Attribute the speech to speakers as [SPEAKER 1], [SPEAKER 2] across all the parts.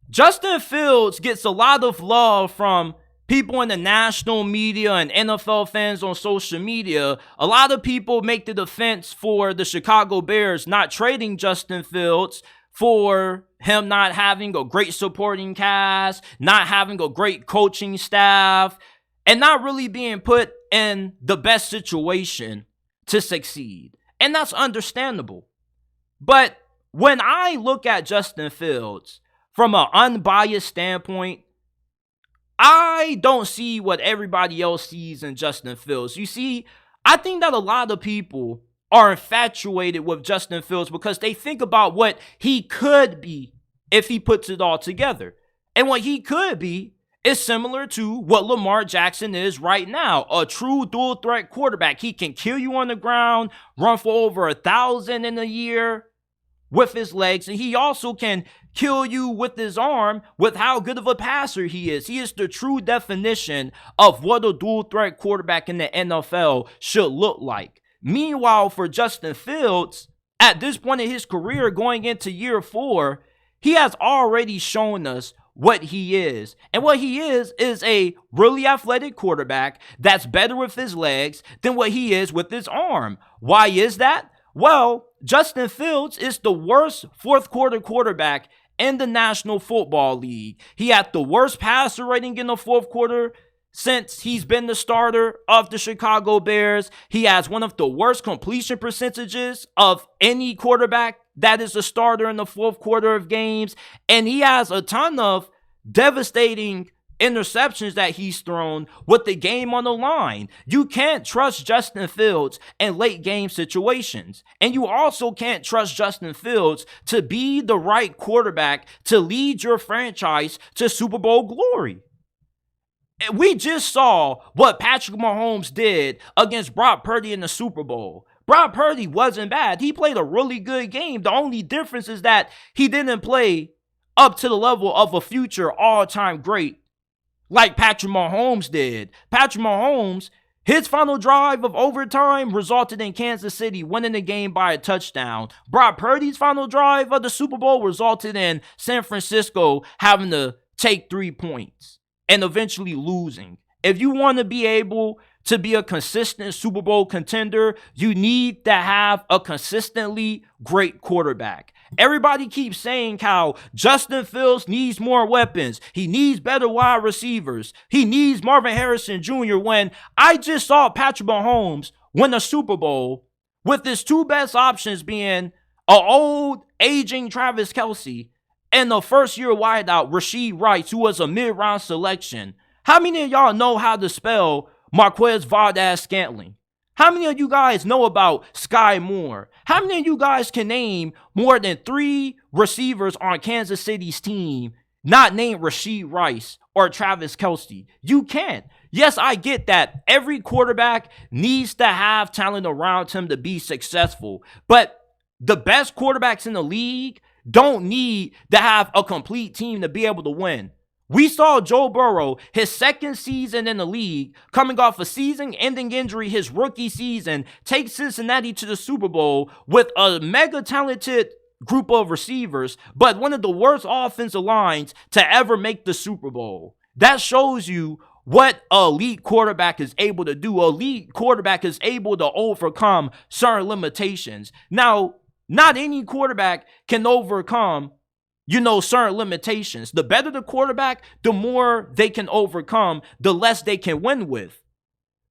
[SPEAKER 1] Justin Fields gets a lot of love from people in the national media and NFL fans on social media. A lot of people make the defense for the Chicago Bears not trading Justin Fields for him not having a great supporting cast, not having a great coaching staff, and not really being put in the best situation to succeed. And that's understandable. But when I look at Justin Fields from an unbiased standpoint, I don't see what everybody else sees in Justin Fields. You see, I think that a lot of people are infatuated with Justin Fields because they think about what he could be if he puts it all together. And what he could be is similar to what Lamar Jackson is right now, a true dual threat quarterback. He can kill you on the ground, run for over 1,000 in a year with his legs, and he also can kill you with his arm with how good of a passer he is. He is the true definition of what a dual threat quarterback in the NFL should look like. Meanwhile, for Justin Fields, at this point in his career, going into year 4, he has already shown us what he is. And what he is a really athletic quarterback that's better with his legs than what he is with his arm. Why is that? Well, Justin Fields is the worst fourth quarter quarterback in the National Football League. He had the worst passer rating in the fourth quarter since he's been the starter of the Chicago Bears. He has one of the worst completion percentages of any quarterback that is a starter in the fourth quarter of games. And he has a ton of devastating interceptions that he's thrown with the game on the line. You can't trust Justin Fields in late game situations. And you also can't trust Justin Fields to be the right quarterback to lead your franchise to Super Bowl glory. We just saw what Patrick Mahomes did against Brock Purdy in the Super Bowl. Brock Purdy wasn't bad. He played a really good game. The only difference is that he didn't play up to the level of a future all-time great like Patrick Mahomes did. Patrick Mahomes, his final drive of overtime resulted in Kansas City winning the game by a touchdown. Brock Purdy's final drive of the Super Bowl resulted in San Francisco having to take 3 points and eventually losing. If you want to be able to be a consistent Super Bowl contender, you need to have a consistently great quarterback. Everybody keeps saying how Justin Fields needs more weapons. He needs better wide receivers. He needs Marvin Harrison Jr. when I just saw Patrick Mahomes win a Super Bowl with his two best options being an old, aging Travis Kelce and the first-year wideout Rashee Rice, who was a mid-round selection. How many of y'all know how to spell Marquez Valdes-Scantling? How many of you guys know about Sky Moore? How many of you guys can name more than 3 receivers on Kansas City's team not named Rashee Rice or Travis Kelce? You can't. Yes, I get that. Every quarterback needs to have talent around him to be successful. But the best quarterbacks in the league don't need to have a complete team to be able to win. We saw Joe Burrow, his second season in the league, coming off a season-ending injury his rookie season, take Cincinnati to the Super Bowl with a mega-talented group of receivers, but one of the worst offensive lines to ever make the Super Bowl. That shows you what an elite quarterback is able to do. An elite quarterback is able to overcome certain limitations. Now, not any quarterback can overcome certain limitations. The better the quarterback, the more they can overcome, the less they can win with.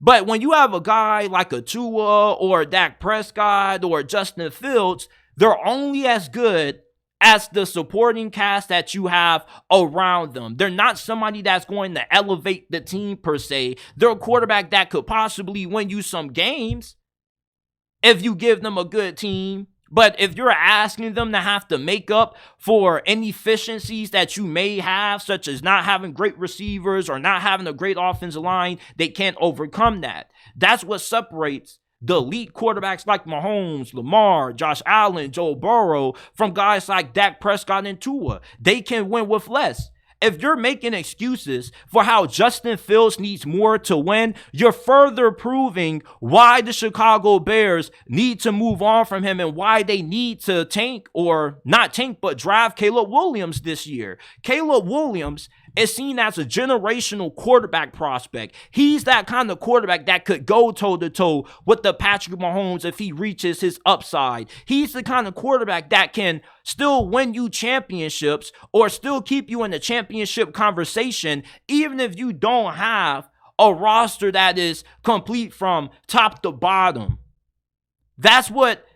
[SPEAKER 1] But when you have a guy like a Tua or a Dak Prescott or Justin Fields, they're only as good as the supporting cast that you have around them. They're not somebody that's going to elevate the team per se. They're a quarterback that could possibly win you some games if you give them a good team. But if you're asking them to have to make up for inefficiencies that you may have, such as not having great receivers or not having a great offensive line, they can't overcome that. That's what separates the elite quarterbacks like Mahomes, Lamar, Josh Allen, Joe Burrow from guys like Dak Prescott and Tua. They can win with less. if you're making excuses for how Justin Fields needs more to win, you're further proving why the Chicago Bears need to move on from him and why they need to tank, or not tank, but draft Caleb Williams this year. Caleb Williams is seen as a generational quarterback prospect. He's that kind of quarterback that could go toe-to-toe with the Patrick Mahomes if he reaches his upside. He's the kind of quarterback that can still win you championships or still keep you in the championship conversation, even if you don't have a roster that is complete from top to bottom. That's what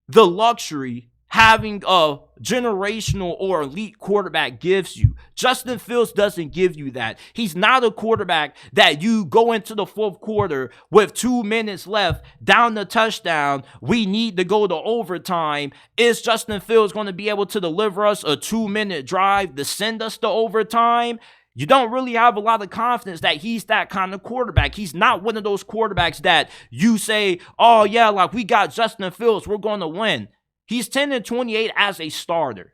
[SPEAKER 1] the luxury having a generational or elite quarterback gives you. Justin Fields doesn't give you that. He's not a quarterback that you go into the fourth quarter with 2 minutes left, down the touchdown, we need to go to overtime. Is Justin Fields going to be able to deliver us a 2-minute drive to send us to overtime? You don't really have a lot of confidence that he's that kind of quarterback. He's not one of those quarterbacks that you say, oh yeah, like we got Justin Fields, we're going to win. He's 10-28 as a starter.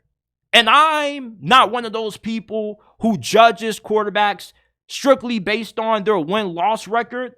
[SPEAKER 1] And I'm not one of those people who judges quarterbacks strictly based on their win-loss record.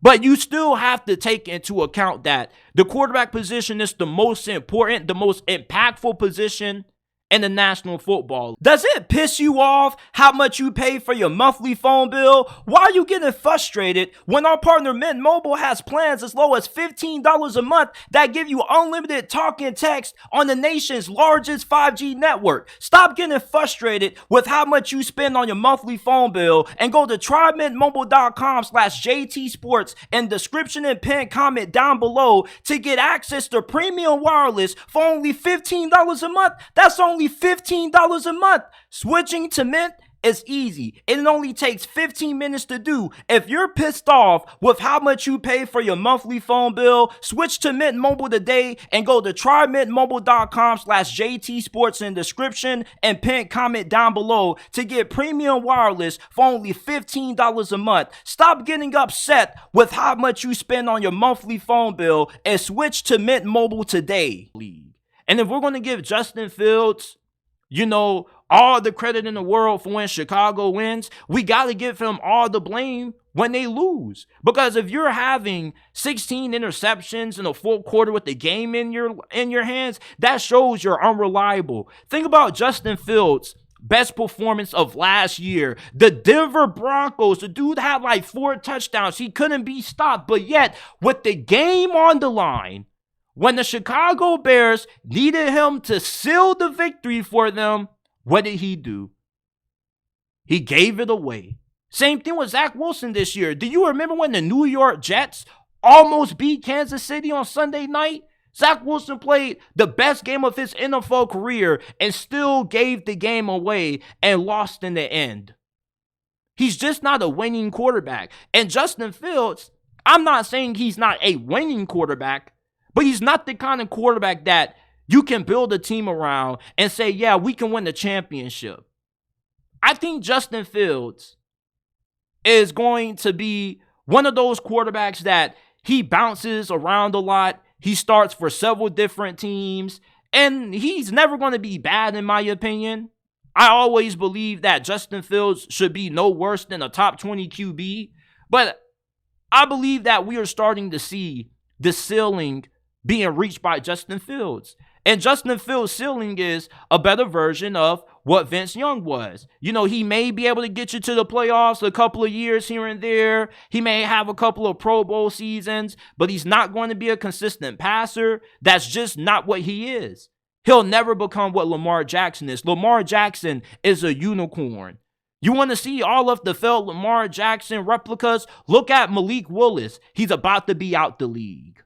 [SPEAKER 1] But you still have to take into account that the quarterback position is the most important, the most impactful position in the National Football. Does it piss you off how much you pay for your monthly phone bill? Why are you getting frustrated when our partner Mint Mobile has plans as low as $15 a month that give you unlimited talk and text on the nation's largest 5G network? Stop getting frustrated with how much you spend on your monthly phone bill and go to trymintmobile.com/JTSports in description and pinned comment down below to get access to premium wireless for only $15 a month. That's only $15 a month. Switching to Mint is easy. It only takes 15 minutes to do. If you're pissed off with how much you pay for your monthly phone bill, switch to Mint Mobile today and go to trymintmobile.com/JTSports in description and pin comment down below to get premium wireless for only $15 a month. Stop getting upset with how much you spend on your monthly phone bill and switch to Mint Mobile today. And if we're going to give Justin Fields, all the credit in the world for when Chicago wins, we got to give him all the blame when they lose. Because if you're having 16 interceptions in the fourth quarter with the game in your hands, that shows you're unreliable. Think about Justin Fields' best performance of last year. The Denver Broncos, the dude had like 4 touchdowns. He couldn't be stopped. But yet, with the game on the line, when the Chicago Bears needed him to seal the victory for them, what did he do? He gave it away. Same thing with Zach Wilson this year. Do you remember when the New York Jets almost beat Kansas City on Sunday night? Zach Wilson played the best game of his NFL career and still gave the game away and lost in the end. He's just not a winning quarterback. And Justin Fields, I'm not saying he's not a winning quarterback, but he's not the kind of quarterback that you can build a team around and say, yeah, we can win the championship. I think Justin Fields is going to be one of those quarterbacks that he bounces around a lot. He starts for several different teams, and he's never going to be bad in my opinion. I always believe that Justin Fields should be no worse than a top 20 QB, but I believe that we are starting to see the ceiling being reached by Justin Fields. And Justin Fields' ceiling is a better version of what Vince Young was. He may be able to get you to the playoffs a couple of years here and there. He may have a couple of Pro Bowl seasons, but he's not going to be a consistent passer. That's just not what he is. He'll never become what Lamar Jackson is. Lamar Jackson is a unicorn. You want to see all of the failed Lamar Jackson replicas? Look at Malik Willis. He's about to be out the league.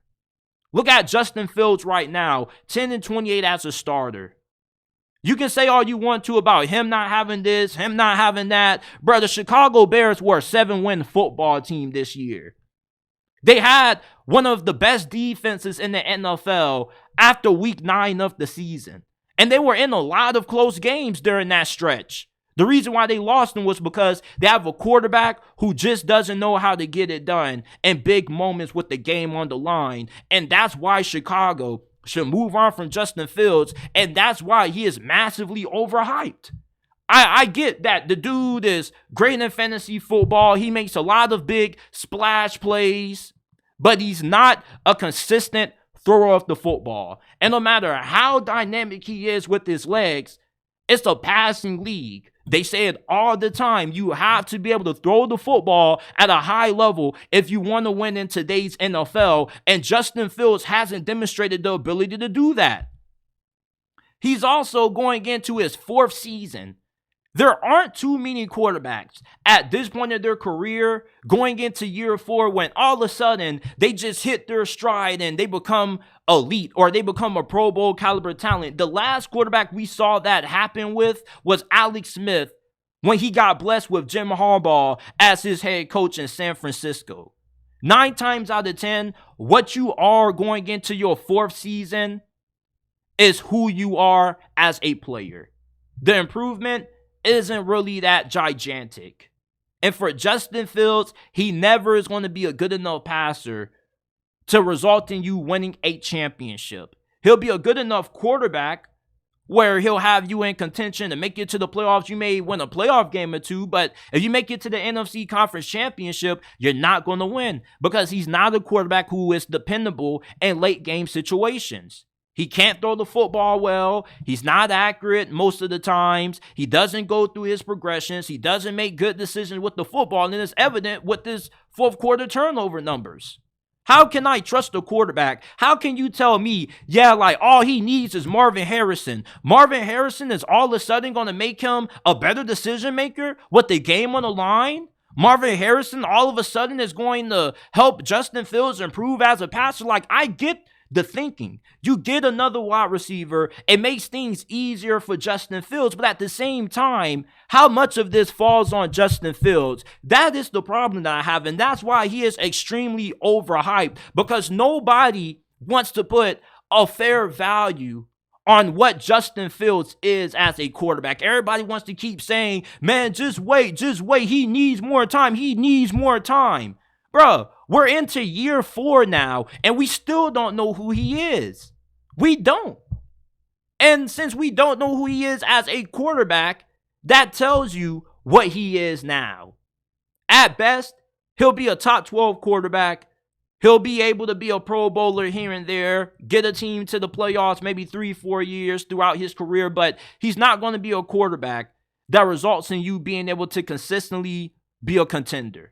[SPEAKER 1] Look at Justin Fields right now, 10-28 as a starter. You can say all you want to about him not having this, him not having that. Bro, the Chicago Bears were a 7-win football team this year. They had one of the best defenses in the NFL after week 9 of the season. And they were in a lot of close games during that stretch. The reason why they lost them was because they have a quarterback who just doesn't know how to get it done in big moments with the game on the line. And that's why Chicago should move on from Justin Fields. And that's why he is massively overhyped. I get that the dude is great in fantasy football. He makes a lot of big splash plays, but he's not a consistent thrower of the football. And no matter how dynamic he is with his legs, it's a passing league. They say it all the time. You have to be able to throw the football at a high level if you want to win in today's NFL. And Justin Fields hasn't demonstrated the ability to do that. He's also going into his 4th season. There aren't too many quarterbacks at this point in their career going into year 4 when all of a sudden they just hit their stride and they become elite or they become a Pro Bowl caliber talent. The last quarterback we saw that happen with was Alex Smith when he got blessed with Jim Harbaugh as his head coach in San Francisco. 9 times out of 10, what you are going into your 4th season is who you are as a player. The improvement isn't really that gigantic. And for Justin Fields, he never is going to be a good enough passer to result in you winning a championship. He'll be a good enough quarterback where he'll have you in contention to make it to the playoffs. You may win a playoff game or 2, but if you make it to the NFC Conference Championship, you're not going to win because he's not a quarterback who is dependable in late game situations. He can't throw the football well. He's not accurate most of the times. He doesn't go through his progressions. He doesn't make good decisions with the football, and it's evident with his 4th quarter turnover numbers. How can I trust a quarterback? How can you tell me, like all he needs is Marvin Harrison? Marvin Harrison is all of a sudden going to make him a better decision maker with the game on the line? Marvin Harrison all of a sudden is going to help Justin Fields improve as a passer? Like, I get the thinking. You get another wide receiver, it makes things easier for Justin Fields, but at the same time, how much of this falls on Justin Fields? That is the problem that I have, and that's why he is extremely overhyped, because nobody wants to put a fair value on what Justin Fields is as a quarterback. Everybody wants to keep saying, man, just wait, he needs more time, Bruh, we're into year 4 now, and we still don't know who he is. We don't. And since we don't know who he is as a quarterback, that tells you what he is now. At best, he'll be a top 12 quarterback. He'll be able to be a Pro Bowler here and there, get a team to the playoffs maybe 3-4 years throughout his career, but he's not going to be a quarterback that results in you being able to consistently be a contender.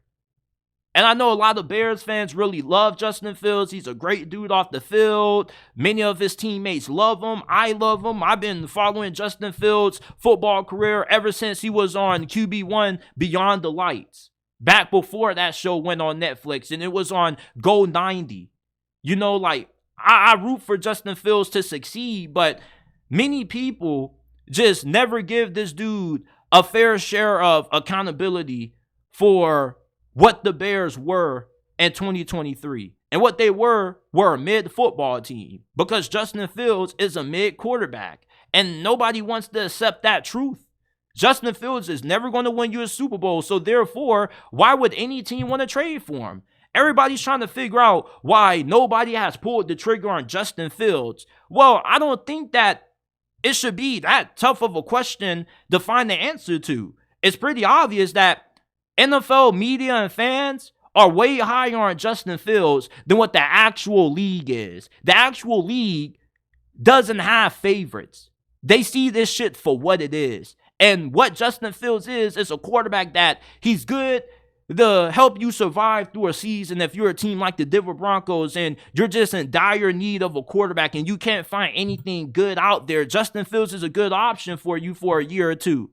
[SPEAKER 1] And I know a lot of Bears fans really love Justin Fields. He's a great dude off the field. Many of his teammates love him. I love him. I've been following Justin Fields' football career ever since he was on QB1 Beyond the Lights. Back before that show went on Netflix, and it was on Go 90. I root for Justin Fields to succeed, but many people just never give this dude a fair share of accountability for what the Bears were in 2023. And what they were a mid-football team, because Justin Fields is a mid-quarterback. And nobody wants to accept that truth. Justin Fields is never going to win you a Super Bowl, so therefore, why would any team want to trade for him? Everybody's trying to figure out why nobody has pulled the trigger on Justin Fields. Well, I don't think that it should be that tough of a question to find the answer to. It's pretty obvious that NFL media and fans are way higher on Justin Fields than what the actual league is. The actual league doesn't have favorites. They see this shit for what it is. And what Justin Fields is a quarterback that he's good to help you survive through a season if you're a team like the Denver Broncos and you're just in dire need of a quarterback and you can't find anything good out there. Justin Fields is a good option for you for a year or 2.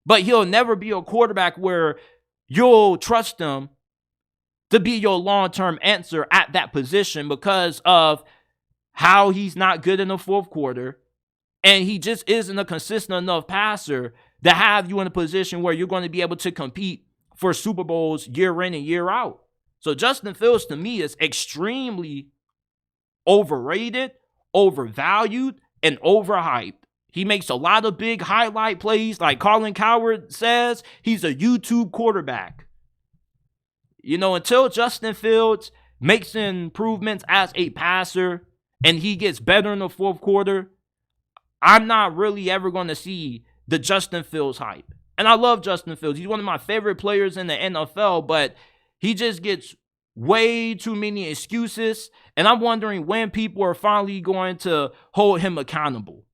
[SPEAKER 1] But he'll never be a quarterback where you'll trust him to be your long-term answer at that position because of how he's not good in the 4th quarter, and he just isn't a consistent enough passer to have you in a position where you're going to be able to compete for Super Bowls year in and year out. So Justin Fields, to me, is extremely overrated, overvalued, and overhyped. He makes a lot of big highlight plays. Like Colin Cowherd says, he's a YouTube quarterback. Until Justin Fields makes improvements as a passer and he gets better in the 4th quarter, I'm not really ever going to see the Justin Fields hype. And I love Justin Fields. He's one of my favorite players in the NFL, but he just gets way too many excuses. And I'm wondering when people are finally going to hold him accountable.